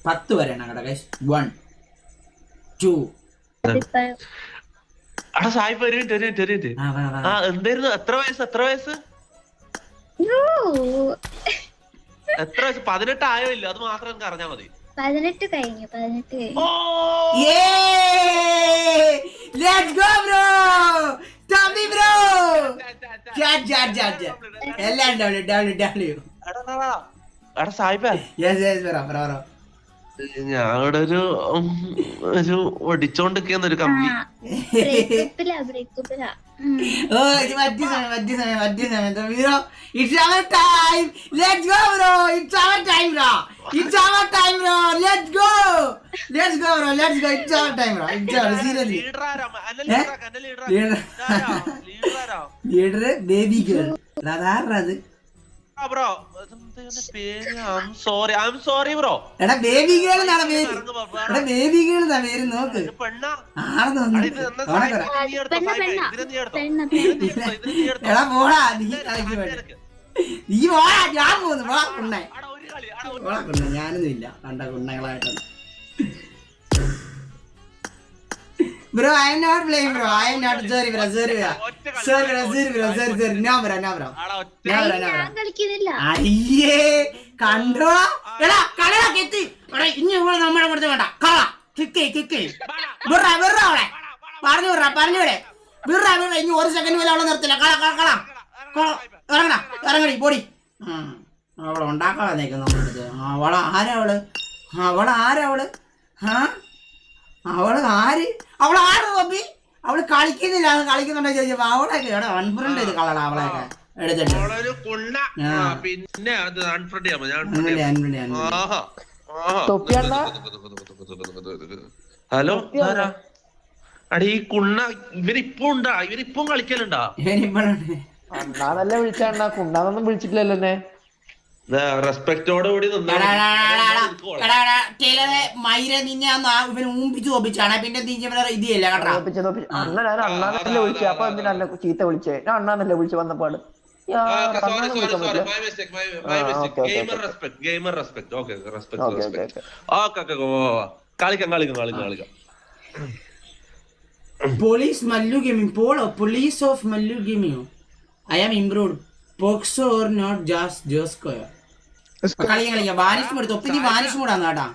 10 വരെ എണ്ണം കേട്ടോ ഗൈസ്. 1 2. അവിടെ സായിപ്പ് ഒരു മിനിറ്റ്. ആ എന്തായിരുന്നു? എത്ര വയസ്സ്? എത്ര വയസ്സ്? 18 ആയോ ഇല്ല? അത് മാത്രം എനിക്ക് അറിഞ്ഞാ മതി. 18 കഴിഞ്ഞു. Let's go bro. Tommy bro. എല്ലാം W. അവിടെ സായിപ്പ Yes bro. ഞങ്ങളുടെ ഒരു ഒടിച്ചോണ്ടിരിക്കുന്ന ഒരു കമ്പി. Oh, ഇത് മറ്റേ സമയം. Bro, it's our time. Let's go bro. It's our time bro. Let's go bro. It's our time bro. Seriously. Leader baby girl. അതാരത്? Bro I'm sorry bro. എടാ ബേബി ഗേൾ എന്നാണ് പേര്. എടാ ബേബി ഗേൾ എന്നാ പേര് നോക്ക്. എടാ പോടാ നീ പോടാ, ഞാൻ പോന്നു. പോടാ കുണ്ണേ, ഞാനൊന്നും ഇല്ല കണ്ട കുണ്ണകളായിട്ടൊന്നും. Bro, I am not playing bro. I am not sorry bro. No bro. അയ്യേ കണ്ടോ എടാ കളയാ കെത്തി. ഇനി ഇവിടെ നമ്മുടെ കൊടുത്ത് വേണ്ട കള കിക്ക് അവിടെ പറഞ്ഞു വിടെ ഇനി 1 സെക്കൻഡ് പോലും അവളെ നിർത്തില്ല. ഇറങ്ങടി പൊടി. അവളെ ഉണ്ടാക്കാൻ വന്നേക്കും നമ്മുടെ അടുത്ത്. അവളാര് തോപ്പി? അവള് കളിക്കുന്നില്ല. കളിക്കുന്നുണ്ടോ ചോദിച്ചപ്പോ അവളൊക്കെ ഇവിടെ അൺഫ്രണ്ട് ചെയ്ത് കളടാ അവളെയൊക്കെ എടുത്തിട്ട്. ഹലോ അടി ഈ കുണ്ണ ഇവരിപ്പം കളിക്കലുണ്ടാ? അണ്ണാന്നല്ലേ വിളിച്ചാ, കുണ്ണാന്നൊന്നും വിളിച്ചിട്ടില്ലല്ലോ എന്നെ. റെസ്പെക്ടോട് കൂടി മൈര നിന്നെ ഇവന് ഊമ്പിച്ച് തോപ്പിച്ചാണ്. പിന്നെ ഇതില്ല കേട്ടോ. അണ്ണാന്നല്ലേ വിളിച്ചേ. അപ്പൊ എന്തിനല്ല ചീത്ത വിളിച്ചേ? ഞാൻ അണ്ണാന്നല്ലേ വിളിച്ചു വന്നപ്പാട്. കളിക്കാം. Police Mallu Gaming. Police of Mallu Gaming. I am improved. Poxo or not just square. കളിക്കാം. വാനിഷ് മോഡ് തൊപ്പി. നീ വാനിഷ് മോഡാന്ന് കേട്ടാ.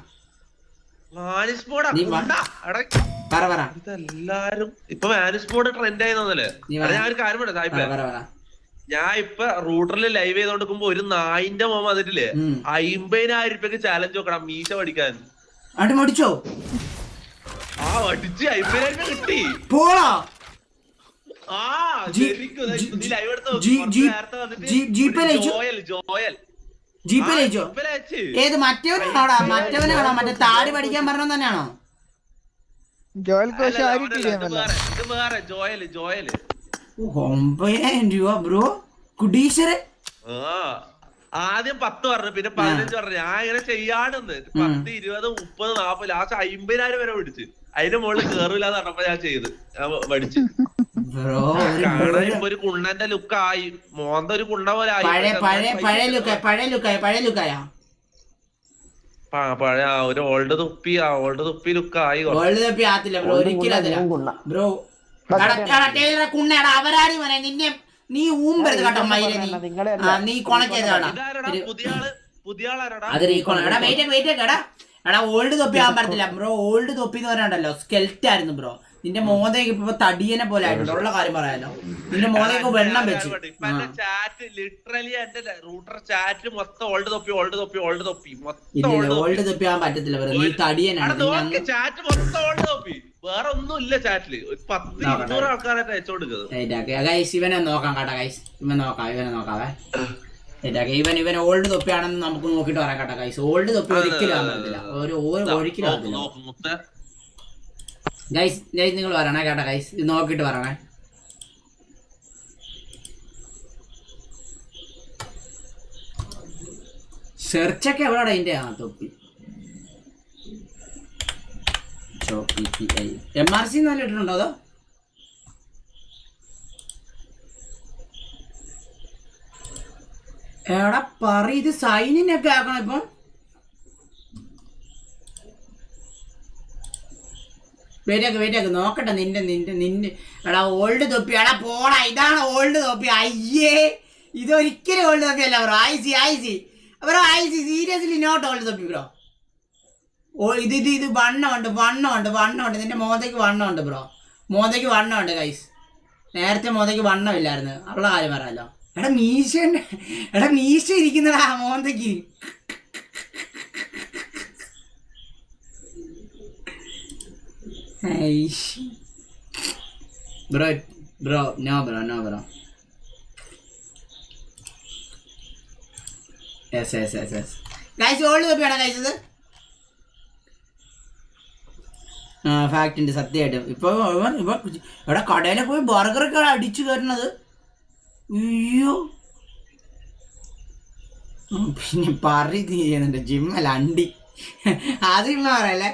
ഇതെല്ലാരും ഇപ്പൊ വാനിഷ് മോഡ് ട്രെൻഡ് ആയിരുന്നല്ലേ. ഞാൻ ഒരു കാര്യം പറയാം. ഞാൻ ഇപ്പൊ റൂട്ടറിൽ ലൈവ് ചെയ്തോണ്ടിരിക്കുമ്പോ ഒരു നായിന്റെ മോൻ വന്നിട്ടില്ലേ 50,000 രൂപയ്ക്ക് ചാലഞ്ച് നോക്കണം മീശ പഠിക്കാൻ. മടിച്ചോ? ആ അടിച്ച് 50,000 രൂപ കിട്ടി. പോടാ. ഏത് മറ്റവനാണോടാ? മറ്റേ താടി പഠിക്കാൻ പറഞ്ഞ തന്നെയാണോ? ബ്രോ കുടീശ്വരൻ. ആദ്യം 10 പറഞ്ഞു, പിന്നെ 15 പറഞ്ഞു. ഞാൻ ഇങ്ങനെ ചെയ്യാണെന്ന് 10, 20, 30, 40 ലാസ്റ്റ് 50,000 വരെ പിടിച്ച്. അതിന്റെ മുകളിൽ കേറില്ലാന്ന് പറഞ്ഞപ്പോ ഞാൻ ചെയ്ത് പഠിച്ചു. കാണാൻ ഇപ്പൊ ഒരു കുണ്ണന്റെ ലുക്കായി. മോന്ത ഒരു കുണ്ണ പോലെ ആയി. പഴയ ഒരു ഓൾഡ് തുപ്പി ലുക്കായി. അവരാടി നിന്നെ നീ ഊമ്പരുത് കേട്ടോ മൈര. നീ കൊണക്കേതാടാ പുതിയ ആളാരാടാ? അത് റീകോണ. എടാ ഓൾഡ് തൊപ്പി ആവാൻ പറ്റത്തില്ല ബ്രോ. ഓൾഡ് തൊപ്പി എന്ന് പറയാണ്ടല്ലോ സ്കെൽറ്റ് ആയിരുന്നു ബ്രോ. നിന്റെ മോതയ്ക്ക് ഇപ്പൊ തടിയനെ പോലെ ആയിട്ടുണ്ട്. ഉള്ള കാര്യം പറയാലോ. നിന്റെ മോതയ്ക്ക് വെള്ളം വെച്ചു. ഓൾഡ് തൊപ്പി ആവാൻ പറ്റത്തില്ല ബ്രോ. നീ തടിയനാണ്. വേറെ ഒന്നുമില്ല ചാറ്റില്. 10-200 ആൾക്കാരായിട്ട് അയച്ചോണ്ടിരിക്കുന്നത്. ഇവനെ നോക്കാം കേട്ടോ ഗൈസ്. ഇവനെ നോക്കാവേ. ഇവൻ ഓൾഡ് തൊപ്പിയാണെന്ന് നമുക്ക് നോക്കിട്ട് പറയാം കേട്ടോ ഗൈസ്. ഓൾഡ് തൊപ്പി ഒരിക്കലും ആകത്തില്ല. ഒരിക്കലും ആകത്തില്ല ഗൈസ്. നിങ്ങൾ പറയണേ കേട്ടോ ഗൈസ്. ഇത് നോക്കിട്ട് പറയണേ. സെർച്ചൊക്കെ എവിടെയാണ് അതിന്റെ? തൊപ്പി MRC നല്ല ഇട്ടിട്ടുണ്ടോ? അതോ എടാ പറ. ഇത് സൈനിനൊക്കെ ആക്കണം ഇപ്പം. വെയിറ്റ് ആക്ക് നോക്കട്ടെ നിന്റെ എടാ ഓൾഡ് തൊപ്പി എടാ പോടാ ഇതാണ് ഓൾഡ് തൊപ്പി അയ്യേ ഇതൊരിക്കലും ഓൾഡ് തൊപ്പി അല്ല bro I see bro I see seriously not old തൊപ്പി ബ്രോ ഇത് വണ്ണമുണ്ട് നിന്റെ മോതയ്ക്ക് വണ്ണമുണ്ട് ബ്രോ മോതയ്ക്ക് വണ്ണമുണ്ട് ഗൈസ് നേരത്തെ മോതയ്ക്ക് വണ്ണമില്ലായിരുന്നു അവളുടെ കാര്യം പറയാലോ എടാ മീശ ഇരിക്കുന്നടാ മോന്തയ്ക്ക് bro no bro yes guys old തൊപ്പിയാണോ കഴിച്ചത് ഫാക്റ്റ് ഉണ്ട് സത്യമായിട്ടും ഇപ്പൊ ഇവിടെ കടയിലെ പോയി ബർഗറൊക്കെ അടിച്ചു കയറണത് അയ്യോ പിന്നെ പറയുന്നുണ്ട് ജിമ്മല്ല അണ്ടി അത് ജിമ്മ പറയല്ലേ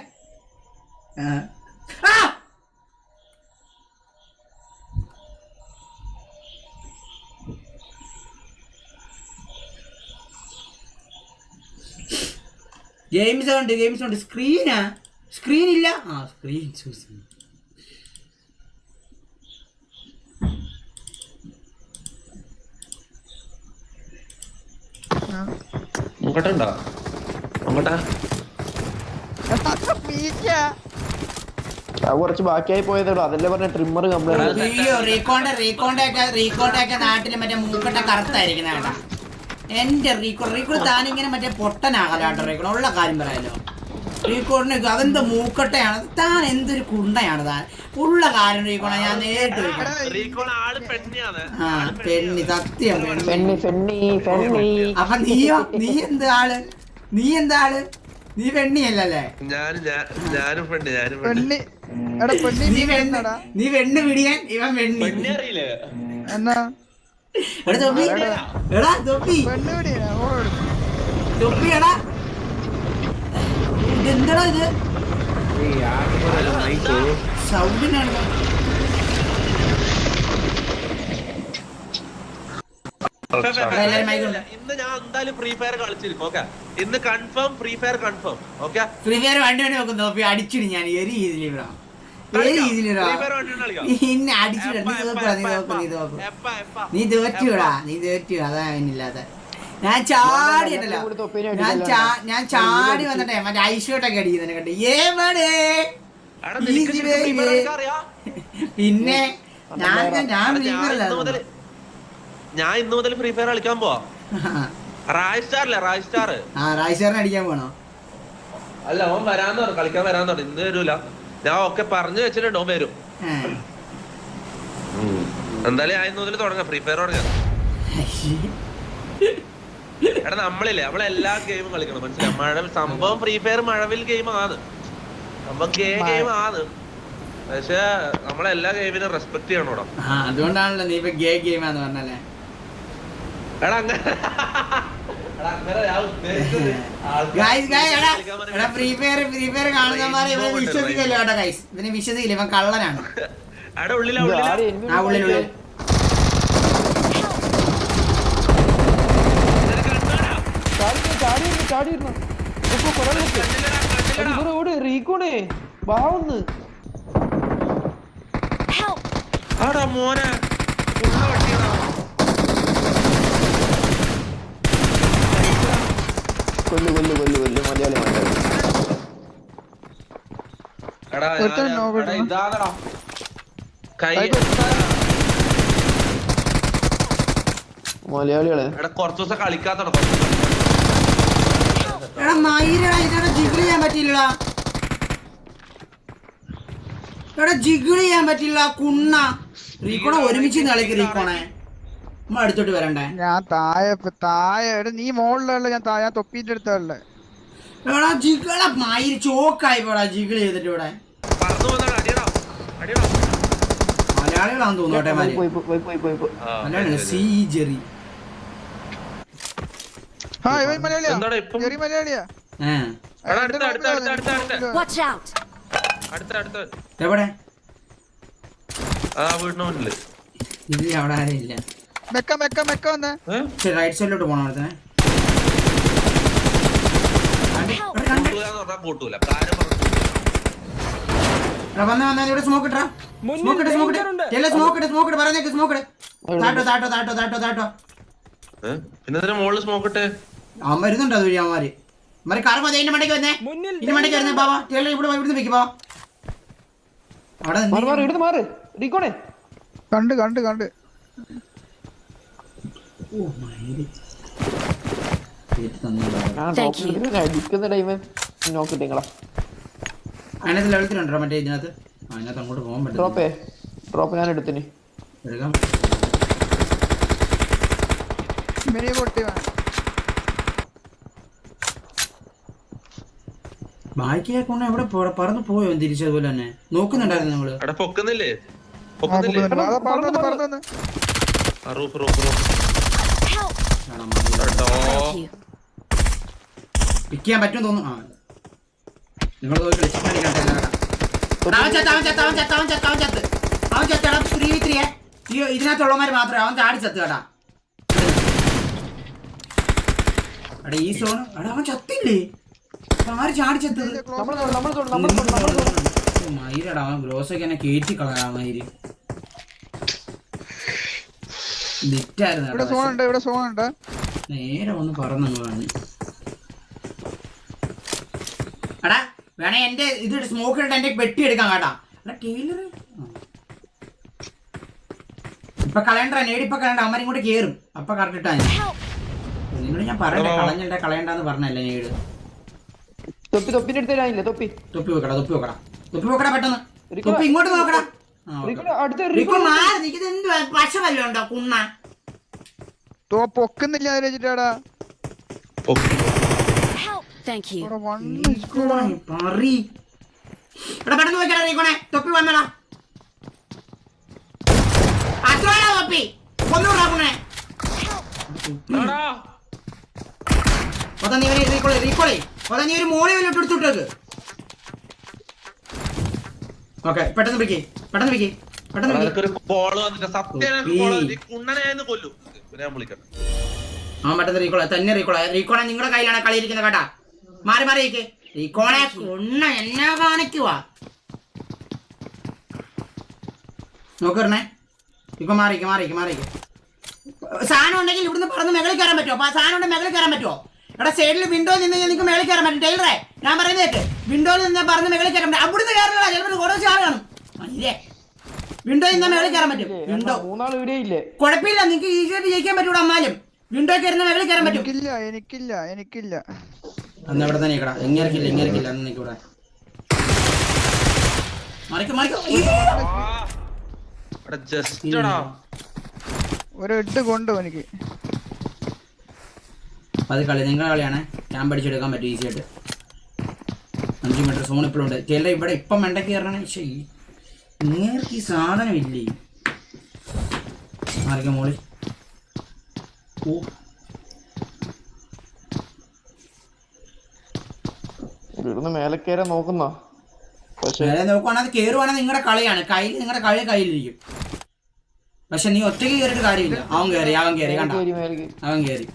ഗെയിംസ് ഉണ്ട് സ്ക്രീൻ ഇല്ല സ്ക്രീൻ ചൂസ് കുറച്ച് ബാക്കിയായി പോയതേടോ അതല്ലേ പറഞ്ഞ ട്രിമ്മർ കംപ്ലൈന്റ് അയ്യോ റീകോണ്ടൊക്കെ നാട്ടില് മറ്റേ മൂക്കട്ട കറുത്തായിരിക്കുന്ന കേട്ടാ എന്റെ റീക്കോഡ് താനിങ്ങനെ മറ്റേ പൊട്ടനാകലാട്ടോ റീക്കോഡ് ഉള്ള കാര്യം പറയാലോ റീക്കോഡിന് അതെന്ത് മൂക്കട്ടയാണ് താൻ എന്തൊരു കുണ്ടയാണ് താൻ ഉള്ള കാര്യം റീക്കോണ ഞാൻ നേരിട്ട് പെണ്ണി സത്യം അപ്പൊ നീ എന്താ ആള് നീ പെണ്ണിയല്ലേ നീ പെണ്ണ് പിടിയാൻ ഇവൻ പെണ്ണി എടാ തൊപ്പി എടാ ഇതെന്താടാ ഇത് സൗണ്ടിനാണ് ഇന്ന് ഞാൻ എന്തായാലും ഫ്രീ ഫയർ കളിച്ചിരിക്കും ഓക്കെ ഇന്ന് confirm free fire confirm okay free fire വണ്ടി നോക്കും നോക്കി അടിച്ചിടി ഞാൻ ഒരു രീതിയിൽ നീ തോറ്റുടാ അതാ ഇല്ലാതെ ഞാൻ ചാടിയല്ലോ ഞാൻ ചാടി വന്നിട്ടേ മറ്റേ ഐശ്വട്ടൊക്കെ അടിക്കുന്നതിനെ കണ്ട് പിന്നെ ഞാൻ ഇന്ന് മുതൽ ഫ്രീ ഫയർ കളിക്കാൻ പോവാ റായ്സ്റ്റാറിനെ അടിക്കാൻ പോണോ അല്ല ഓൻ വരാന്ന് പറഞ്ഞു കളിക്കാൻ വരാന്ന് പറഞ്ഞു ഇന്ന് വരൂല ഞാൻ ഒക്കെ പറഞ്ഞു വെച്ചിട്ടുണ്ട് ഓൻ വരും എന്തായാലും ഞാൻ ഇന്ന് മുതൽ തുടങ്ങാം ഫ്രീ ഫയർ തുടങ്ങാം എടാ നമ്മളില്ലേ നമ്മളെല്ലാ ഗെയിമും കളിക്കണം മനസ്സിലായി സംഭവം ഫ്രീ ഫയർ മഴവിൽ ഗെയിം ആണ് സംഭവം ഗെയിം ആണ് പക്ഷെ നമ്മളെല്ലാ ഗെയിമിനും റെസ്പെക്ട് ചെയ്യണോടാ അതുകൊണ്ടാണല്ലോ നീ ഇപ്പൊ ഗെയിം ആന്ന് പറഞ്ഞല്ലേ എടാ അങ്ങനെ ഫ്രീ ഫയർ കാണുന്നമാരെ ഇവനെ വിശ്വസിക്കല്ലോ കേട്ടോ ഗൈസ് ഇവനെ വിശ്വസിക്കില്ല ഇവൻ കള്ളനാണ് ഉള്ളിൽ റീക്കോണേ ബാവുന്ന് മോനെ കൊല്ലു മലയാളി മലയാളികളെ കുറച്ചു ദിവസം കളിക്കാത്ത ജിഗിൾ ചെയ്യാൻ പറ്റില്ല കുണ്ണ റീക്കോണ ഒരുമിച്ച് കളിക്ക് റീക്കോണെ നമ്മൾ അടുത്തോട്ട് വരണ്ടേ ഞാൻ താഴെ നീ മോളിലുള്ള ഞാൻ തൊപ്പീന്റെ അടുത്തുള്ള എടാ ജിഗിള മയിര് ചോക്കായി പോടാ ജിഗിൾ ചെയ്തിട്ട് ഇവിടെ മലയാളികളാന്ന് തോന്നോട്ടെ മലയാളികള് സി ജെറി മലയാളിയാ എവിടെ വീടിനുള്ളില് ഇല്ല അവിടെ ആരില്ല മെക്ക വന്നേ റൈറ്റ് സൈഡിലോട്ട് പോണോ അടുത്തന്നെ വന്ന ഇവിടെ സ്മോക്ക് ഇട്ടാ സ്മോക്ക് ഇട്ട് പറഞ്ഞേക്ക് സ്മോക്ക് ഇട് താട്ടോ പിന്നെ മോളിൽ സ്മോക്കിട്ടെ അവൻ വരുന്നുണ്ട് അത് വഴി അവന്മാര് കാർ മതി അതിന്റെ മണ്ടയ്ക്ക് വന്നേ ഇതിന്റെ മണ്ടയ്ക്ക് വരുന്നേ ബാബാ ഇവിടെ ഇവിടുന്ന് വെക്ക് ബാബാ അവിടെ കണ്ട് അതിനകത്ത് ലെവലത്തിലുണ്ടോ മറ്റേ ഇതിനകത്ത് അതിനകത്ത് അങ്ങോട്ട് പോകാൻ പറ്റും ഡ്രോപ്പ് ഞാൻ എടുത്തിന് എടുക്കാം മിനി പൊട്ടി വേണം ബാക്കിയെ കൊണ്ട് എവിടെ പറന്നു പോയോ തിരിച്ചതുപോലെ തന്നെ നോക്കുന്നുണ്ടായിരുന്നു നമ്മള് അവിടെ പൊക്കുന്നില്ലേ പറന്നു പിക്ക് ചെയ്യാൻ പറ്റും തോന്നുന്നു നിങ്ങൾ ഇതിനകത്തുള്ളമാര് മാത്രമേ അവൻ ചാടി ചത്ത് കേട്ടാ എടാ ഈ സോൺ എടാ അവൻ ചത്തില്ലേ ആര് ചാടി ചത്തത് മയിരടാ അവൻ ഗ്രോസൊക്കെ എന്നെ കേറ്റി കളയാ മയിര് ഇവിടെ നേരെ ഒന്ന് പറന്നു എടാ വേണേ എന്റെ ഇത് സ്മോക്ക് ഇട്ട് എന്റെ പെട്ടി എടുക്കാം കേട്ടാ എടാ ടൈലർ ഇപ്പൊ കളയണ്ട നേടിപ്പോ കളയണ്ട അമ്മരും കൂടെ കേറും അപ്പൊ കറക്റ്റ് ഇട്ടാ നിങ്ങൾ ഞാൻ പറയണ്ട കളയണ്ടെന്ന് പറഞ്ഞല്ലേ നേട് തൊപ്പി എടുത്തില്ല തൊപ്പി വെക്കടാ പെട്ടെന്ന് തൊപ്പി ഇങ്ങോട്ട് നോക്കടാ പശ വല്ലതും ഉണ്ടോ കുണ്ണ പൊക്കുന്നില്ല വെച്ചിട്ടാടാ പെട്ടെന്ന് വെക്കടാ റീക്കോണെ തൊപ്പി വന്നടാ അത്രയാ തൊപ്പി ഒന്നുകൂടാ കുണ്ണെ നീ ഒരു മോളി വല്ല എടുത്തുട്ടേക്ക് ഓക്കെ പെട്ടെന്ന് പിടിക്കേ ആ പെട്ടെന്ന് റീക്കോളെ നിങ്ങളുടെ കയ്യിലാണ് കളി ഇരിക്കുന്നത് കേട്ടാ മാറി റീക്കോളെ കുണ്ണ എന്നാ കാണിക്കുവാ നോക്കണേ ഇപ്പൊ മാറിക്ക് സാധനം ഉണ്ടെങ്കിൽ ഇവിടുന്ന് പറഞ്ഞ് മേളിൽ കയറാൻ പറ്റുമോ അപ്പൊ സാധനം ഉണ്ടെങ്കിൽ മേളിൽ കയറാൻ പറ്റുമോ എടാ സൈഡിൽ വിൻഡോയിൽ നിന്ന് നിങ്ങൾക്ക് മേളിൽ കയറാൻ പറ്റും ടൈലറേ ഞാൻ പറയുന്നത് കേട്ട് വിൻഡോയിൽ നിന്ന് പറഞ്ഞ് മേളിൽ കയറാൻ പറ്റും അവിടുന്ന് കയറില്ല ചിലപ്പോൾ ഓരോ ചാറ് കാണും അല്ലേ വിൻഡോയിൽ നിന്ന് മേളിൽ കയറാൻ പറ്റും വിൻഡോ കുഴപ്പമില്ല നിങ്ങൾക്ക് ഈസിയായിട്ട് ജയിക്കാൻ പറ്റൂടാ അമ്മാലും വിൻഡോ കയറുന്ന മേളിൽ കയറാൻ പറ്റും എനിക്കില്ല അന്ന് ഇവിടെ തന്നെ നിൽക്കടാ എങ്ങനെക്കില്ല അന്ന് നിൽക്കൂടെ ഒരു ഇട്ട് കൊണ്ടു എനിക്ക് അത് നിങ്ങളുടെ കളിയാണ് ക്യാമ്പ് അടിച്ചെടുക്കാൻ പറ്റും ഈസിയായിട്ട് 5 മീറ്റർ സോൺ ഇപ്പോഴും ഉണ്ട് ചില ഇവിടെ ഇപ്പം വെണ്ടയ്ക്ക് കയറണേ പക്ഷേ നേർക്ക് ഈ സാധനം ഇല്ലേ ആരൊക്കെ മോളി മേലെ കയറാൻ നോക്കുന്ന മേലെ നോക്കുവാണെങ്കിൽ അത് കയറുവാണെങ്കിൽ നിങ്ങളുടെ കളിയാണ് നിങ്ങളുടെ കയ്യിലിരിക്കും പക്ഷെ നീ ഒറ്റയ്ക്ക് കയറിയിട്ട് കാര്യമില്ല അവൻ കയറി കണ്ട അവൻ കയറി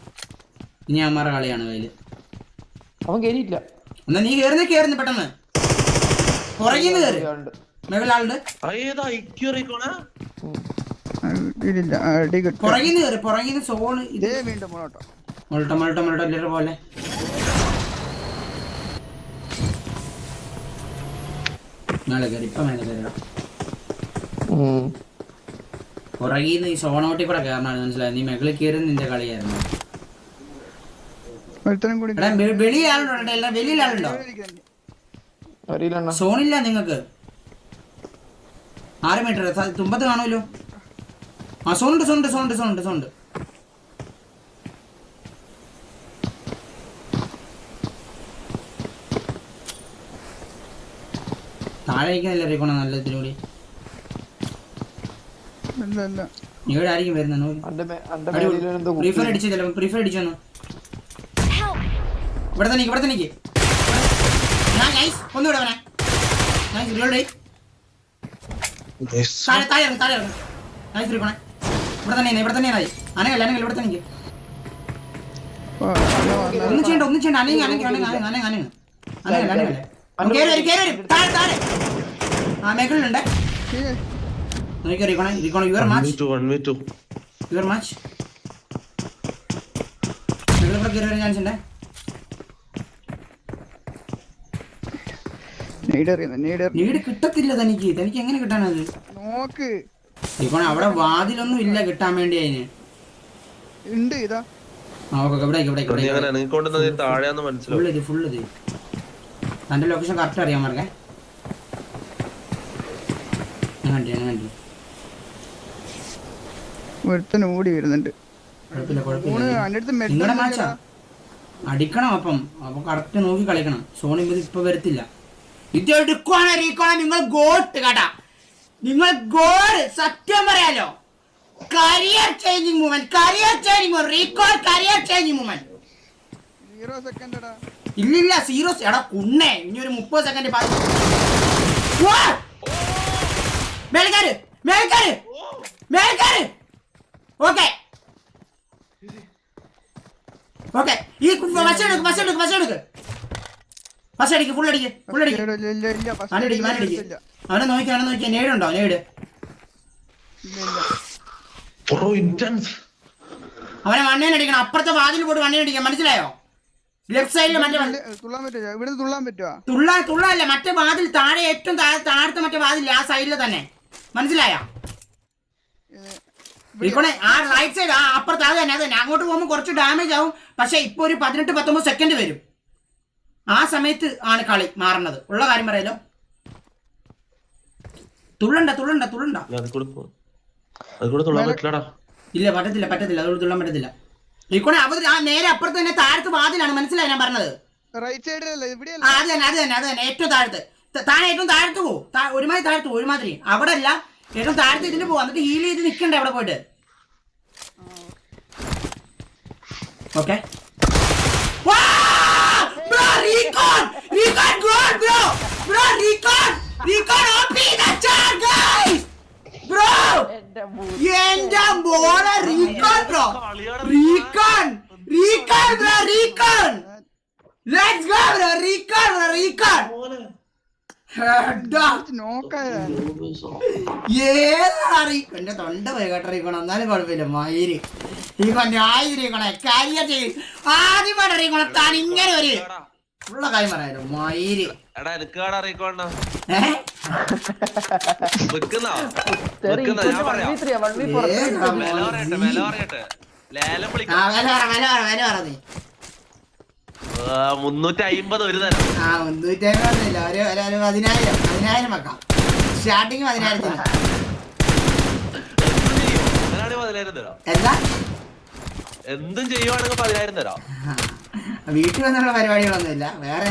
ഇനി അമ്മമാരുടെ കളിയാണ് കയ്യില് അവൻ കയറിയില്ല എന്നാ നീ കേറുന്നു പെട്ടെന്ന് പുറകിന്ന് കയറി മേഖലാളുണ്ട് പുറകിന്ന് സോണ് മുളട്ടോ പോലെ മേലെ കയറി ഇപ്പൊ മേലെ കയറിയോ പുറകിന്ന് ഈ സോണോട്ടി കൂടെ കയറണ മനസ്സിലായി നീ മേഖല കയറി നിന്റെ കളിയായിരുന്നു വെളിയിലാളുണ്ടോ സോണില്ല നിങ്ങക്ക് 6 മീറ്റർ തുമ്പത്ത് കാണുമല്ലോ ആ സോണ്ട് താഴെ ഇരിക്കുന്നില്ല റീക്കോണ നല്ല ഇതിലൂടെ ഇവിടെ ആയിരിക്കും വരുന്നത് പ്രീഫയർ അടിച്ചെന്നു ഇവിടെ തന്നെ ഒന്നുകൂടെ അവനെ താഴെ ഇവിടെ തന്നെ അനങ്ങല്ല ഇവിടെ തന്നെ ഒന്നും ചെയ്യണ്ട അനങ്ങ ആ മേഖലയിലുണ്ട്. നോക്കിയോ റീക്കോണ യുവർ മാച്ച് യുവർ മാച്ച് മേഖല കയറി വരാൻ ചാൻസ് ഉണ്ട്. നീട് കിട്ടത്തില്ല തനിക്ക് എങ്ങനെ കിട്ടാനത് നോക്ക് റീക്കോണ അവിടെ വാതിലൊന്നും ഇല്ല കിട്ടാൻ വേണ്ടി അതിന്. ഉണ്ട് ഇതാ ഫുള്ള് തന്റെ ലൊക്കേഷൻ കറക്റ്റ് അറിയാൻ മാർഗേ. കണ്ടി ഒരുത്തന് ഓടി വരുന്നുണ്ട്. നിങ്ങളുടെ മാച്ചാ അടിക്കണം. അപ്പം കറക്റ്റ് നോക്കി കളിക്കണം. സോണി ഇപ്പൊ വരത്തില്ല. ഇത് എടുക്കുവാണ് റീക്കോണ. നിങ്ങൾ ഗോട്ട് കേട്ടാ, നിങ്ങൾ ഗോഡ്. സത്യം പറയാലോ, career changing movement recall career changing movement. 0 second എടാ. ഇല്ലില്ല 0 എടാ കുണ്ണേ. ഇനി ഒരു 30 സെക്കൻഡ് ഓക്കെ ഓക്കെ. ഈ ഫസ്റ്റ് അടിക്ക് ഫുൾ അടിക്ക്. അവനെ നോക്കിയാ നേടുണ്ടോ? നേട്. അവനെ വണ്ണേനടിക്കണം. അപ്പുറത്തെ വാതിൽ പോയിട്ട് വണ്ണേനടിക്കാം. മനസ്സിലായോ? ലെഫ്റ്റ് സൈഡിൽ മറ്റേ തുള്ളല്ല മറ്റേ വാതിൽ താഴെ ഏറ്റവും താഴത്തെ മറ്റേ വാതിൽ ആ സൈഡിൽ തന്നെ. മനസ്സിലായോ? ആ റൈറ്റ് സൈഡ് ആ അപ്പുറത്ത് അത് തന്നെ. അങ്ങോട്ട് പോകുമ്പോൾ കുറച്ച് ഡാമേജ് ആവും. പക്ഷെ ഇപ്പൊ ഒരു 18-19 സെക്കൻഡ് വരും. ആ സമയത്ത് ആണ് കളി മാറുന്നത്. ഉള്ള കാര്യം പറയാലോ. തുള്ളണ്ട. ഇല്ല പറ്റത്തില്ല. അതുകൊണ്ട് തുള്ളാൻ പറ്റത്തില്ല. റീക്കോണെ അവർ ആ നേരെ അപ്പുറത്ത് തന്നെ താഴത്ത് വാതിലാണ്. മനസ്സിലായി ഞാൻ പറഞ്ഞത്? അത് തന്നെ ഏറ്റവും താഴത്ത്. താഴെ ഏറ്റവും താഴത്ത് പോകും. ഒരുമാതിരി അവിടെ അല്ല, ഏറ്റവും താഴത്ത് ഇതിന് പോവാ. എന്നിട്ട് ഹീൽ ചെയ്ത് നിൽക്കണ്ടേ അവിടെ പോയിട്ട്. ഓക്കെ എന്റെ മോനെ Recon bro. Let's go bro. Recon എന്റെ തൊണ്ട പോയി കേട്ടോ. റീക്കോണം എന്നാലും കുഴപ്പമില്ല. മയിര് റീക്കോണെ കരിയർ ചെയ്യും. ആദ്യമായിട്ട് റീക്കോണം താൻ ഇങ്ങനെ ഒരു ഉള്ള കാര്യം പറയാലോ. മയിര് നീ 350 ഒരു തരം. 350 ഒരു 10,000 വെക്കാം. സ്റ്റാർട്ടിങ് 10,000. എന്താ എന്തും ചെയ്യുവാണെങ്കിൽ 10,000 തരാം. വീട്ടിൽ വന്നുള്ള പരിപാടികളൊന്നുമില്ല. വേറെ